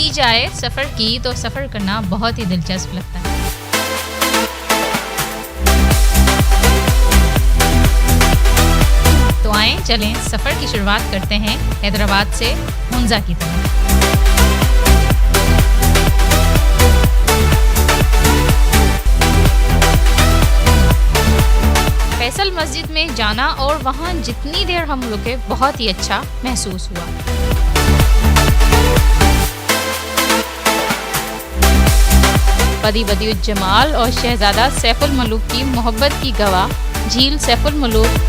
کی جائے سفر کی تو سفر کرنا بہت ہی دلچسپ لگتا ہے۔ تو آئیں چلیں سفر کی شروعات کرتے ہیں حیدرآباد سے ہنزا کی طرف۔ فیصل مسجد میں جانا اور وہاں جتنی دیر ہم رکے بہت ہی اچھا محسوس ہوا۔ بدی الجمال اور شہزادہ سیف الملوک کی محبت کی گواہ جھیل سیف الملوک،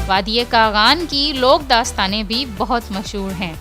وادی کاغان کی لوک داستانیں بھی بہت مشہور ہیں۔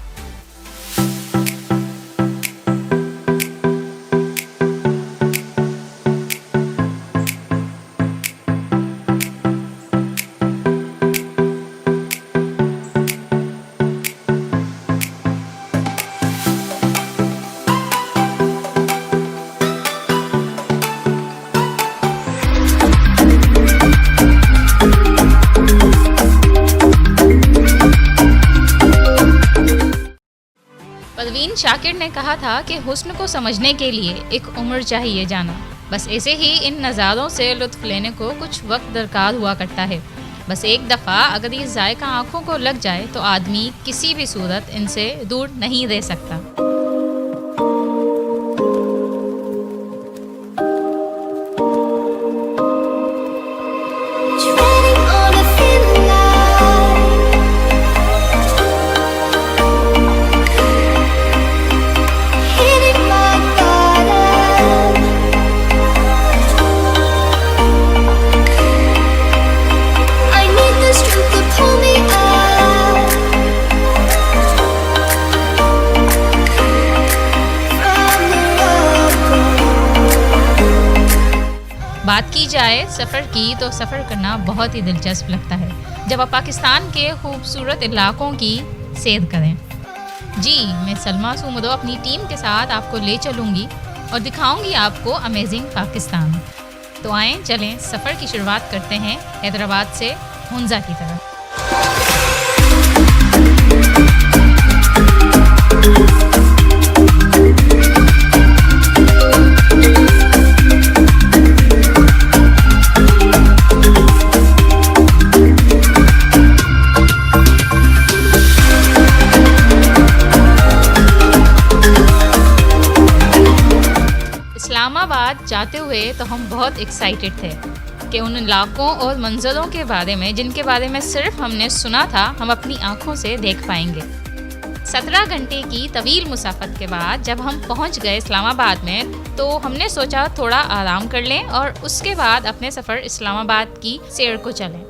پروین شاکر نے کہا تھا کہ حسن کو سمجھنے کے لیے ایک عمر چاہیے جانا، بس ایسے ہی ان نظاروں سے لطف لینے کو کچھ وقت درکار ہوا کرتا ہے۔ بس ایک دفعہ اگر یہ ذائقہ آنکھوں کو لگ جائے تو آدمی کسی بھی صورت ان سے دور نہیں رہ سکتا۔ بات کی جائے سفر کی تو سفر کرنا بہت ہی دلچسپ لگتا ہے جب آپ پاکستان کے خوبصورت علاقوں کی سیر کریں۔ جی میں سلمیٰ سومدو اپنی ٹیم کے ساتھ آپ کو لے چلوں گی اور دکھاؤں گی آپ کو امیزنگ پاکستان۔ تو آئیں چلیں سفر کی شروعات کرتے ہیں حیدرآباد سے ہنزا کی طرف۔ اسلام آباد جاتے ہوئے تو ہم بہت ایکسائٹڈ تھے کہ ان علاقوں اور منظروں کے بارے میں جن کے بارے میں صرف ہم نے سنا تھا ہم اپنی آنکھوں سے دیکھ پائیں گے۔ 17 گھنٹے کی طویل مسافت کے بعد جب ہم پہنچ گئے اسلام آباد میں تو ہم نے سوچا تھوڑا آرام کر لیں اور اس کے بعد اپنے سفر اسلام آباد کی سیر کو چلیں۔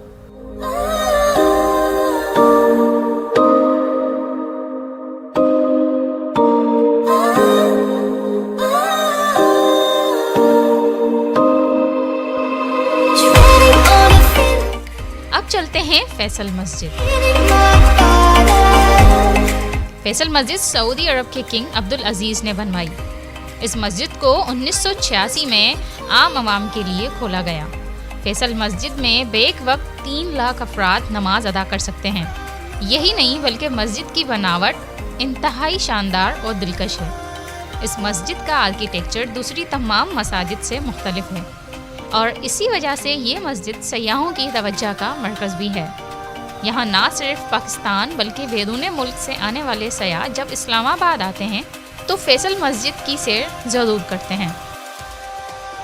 چلتے ہیں فیصل مسجد۔ فیصل مسجد سعودی عرب کے کنگ عبدالعزیز نے بنوائی۔ اس مسجد کو 1986 میں عام عوام کے لیے کھولا گیا۔ فیصل مسجد میں بیک وقت 3 لاکھ افراد نماز ادا کر سکتے ہیں۔ یہی نہیں بلکہ مسجد کی بناوٹ انتہائی شاندار اور دلکش ہے۔ اس مسجد کا آرکیٹیکچر دوسری تمام مساجد سے مختلف ہے اور اسی وجہ سے یہ مسجد سیاحوں کی توجہ کا مرکز بھی ہے۔ یہاں نہ صرف پاکستان بلکہ بیرون ملک سے آنے والے سیاح جب اسلام آباد آتے ہیں تو فیصل مسجد کی سیر ضرور کرتے ہیں۔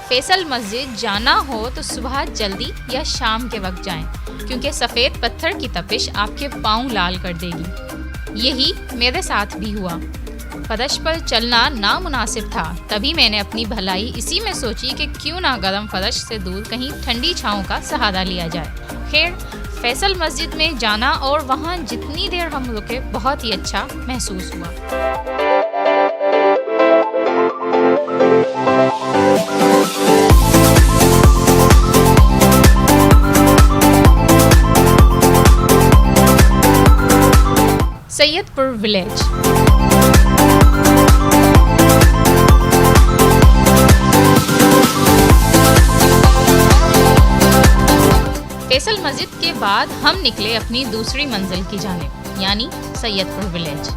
فیصل مسجد جانا ہو تو صبح جلدی یا شام کے وقت جائیں کیونکہ سفید پتھر کی تپش آپ کے پاؤں لال کر دے گی۔ یہی میرے ساتھ بھی ہوا۔ فرش پر چلنا نامناسب تھا، تبھی میں نے اپنی بھلائی اسی میں سوچی کہ کیوں نہ گرم فرش سے دور کہیں ٹھنڈی چھاؤں کا سہارا لیا جائے۔ خیر فیصل مسجد میں جانا اور وہاں جتنی دیر ہم رکے بہت ہی اچھا محسوس ہوا۔ سید پور ولیج۔ فیصل مسجد کے بعد ہم نکلے اپنی دوسری منزل کی جانب یعنی سید پور ولیج۔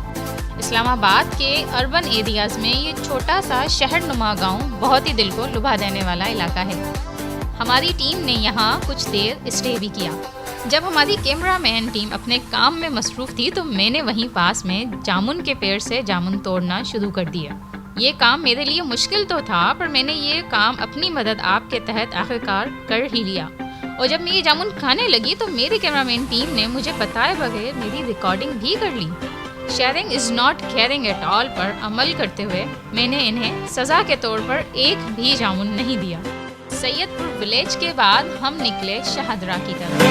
اسلام آباد کے اربن ایریاز میں یہ چھوٹا سا شہر نما گاؤں بہت ہی دل کو لبھا دینے والا علاقہ ہے۔ ہماری ٹیم نے یہاں کچھ دیر اسٹے بھی کیا۔ جب ہماری کیمرہ مین ٹیم اپنے کام میں مصروف تھی تو میں نے وہیں پاس میں جامن کے پیڑ سے جامن توڑنا شروع کر دیا۔ یہ کام میرے لیے مشکل تو تھا، پر میں نے یہ کام اپنی مدد آپ کے تحت آخرکار کر ہی لیا، اور جب میں یہ جامن کھانے لگی تو میری کیمرہ مین ٹیم نے مجھے بتائے بغیر میری ریکارڈنگ بھی کر لی۔ Sharing is not caring at all پر عمل کرتے ہوئے میں نے انہیں سزا کے طور پر ایک بھی جامن نہیں دیا۔ سید پور ولیج کے بعد ہم نکلے شہادرہ کی طرف۔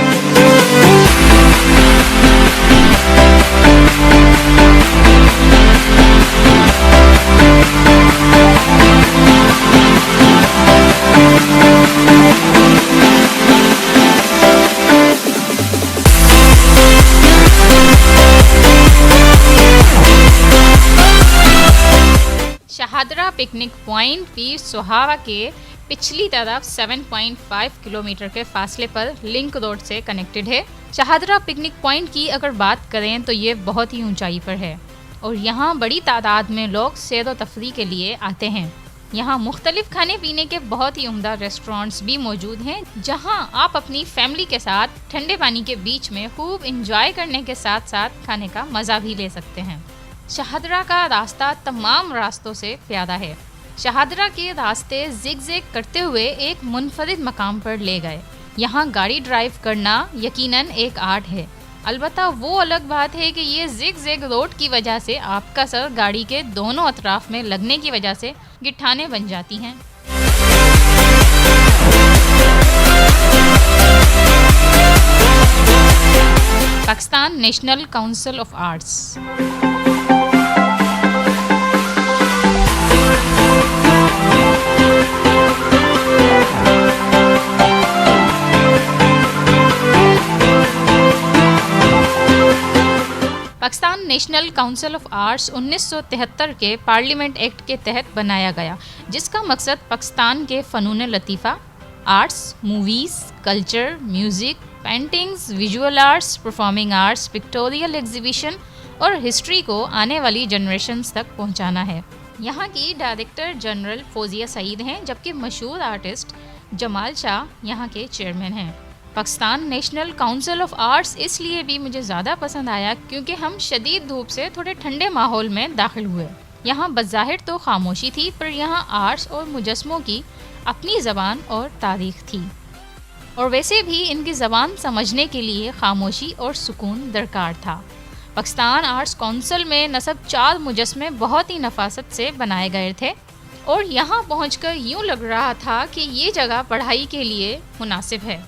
شہادرہ پکنک پوائنٹ پیر سہاوا کے پچھلی طرف 7.5 کلومیٹر کے فاصلے پر لنک روڈ سے کنیکٹڈ ہے۔ شہادرہ پکنک پوائنٹ کی اگر بات کریں تو یہ بہت ہی اونچائی پر ہے اور یہاں بڑی تعداد میں لوگ سیر و تفریح کے لیے آتے ہیں۔ یہاں مختلف کھانے پینے کے بہت ہی عمدہ ریسٹورانٹس بھی موجود ہیں، جہاں آپ اپنی فیملی کے ساتھ ٹھنڈے پانی کے بیچ میں خوب انجوائے کرنے کے ساتھ ساتھ کھانے کا مزہ بھی لے سکتے ہیں۔ شہادرہ کا راستہ تمام راستوں سے پیارا ہے۔ شہادرہ کے راستے زگ زیگ کرتے ہوئے ایک منفرد مقام پر لے گئے۔ یہاں گاڑی ڈرائیو کرنا یقیناً ایک آرٹ ہے، البتہ وہ الگ بات ہے کہ یہ زگ زیگ روڈ کی وجہ سے آپ کا سر گاڑی کے دونوں اطراف میں لگنے کی وجہ سے گٹھانیں بن جاتی ہیں۔ Pakistan National Council of arts. Pakistan National Council of arts 1973 کے پارلیمنٹ ایکٹ کے تحت بنایا گیا، جس کا مقصد پاکستان کے فنون لطیفہ، arts, movies, culture, music, paintings, visual arts, performing arts, pictorial exhibition اور ہسٹری کو آنے والی جنریشنز تک پہنچانا ہے۔ یہاں کی ڈائریکٹر جنرل فوزیہ سعید ہیں، جبکہ مشہور آرٹسٹ جمال شاہ یہاں کے چیئرمین ہیں۔ Pakistan National Council of Arts اس لیے بھی مجھے زیادہ پسند آیا کیونکہ ہم شدید دھوپ سے تھوڑے ٹھنڈے ماحول میں داخل ہوئے۔ یہاں بظاہر تو خاموشی تھی، پر یہاں آرٹس اور مجسموں کی اپنی زبان اور تاریخ تھی، اور ویسے بھی ان کی زبان سمجھنے کے لیے خاموشی اور سکون درکار تھا۔ پاکستان آرٹس کونسل میں نصب 4 مجسمے بہت ہی نفاست سے بنائے گئے تھے، اور یہاں پہنچ کر یوں لگ رہا تھا کہ یہ جگہ پڑھائی کے لیے مناسب ہے۔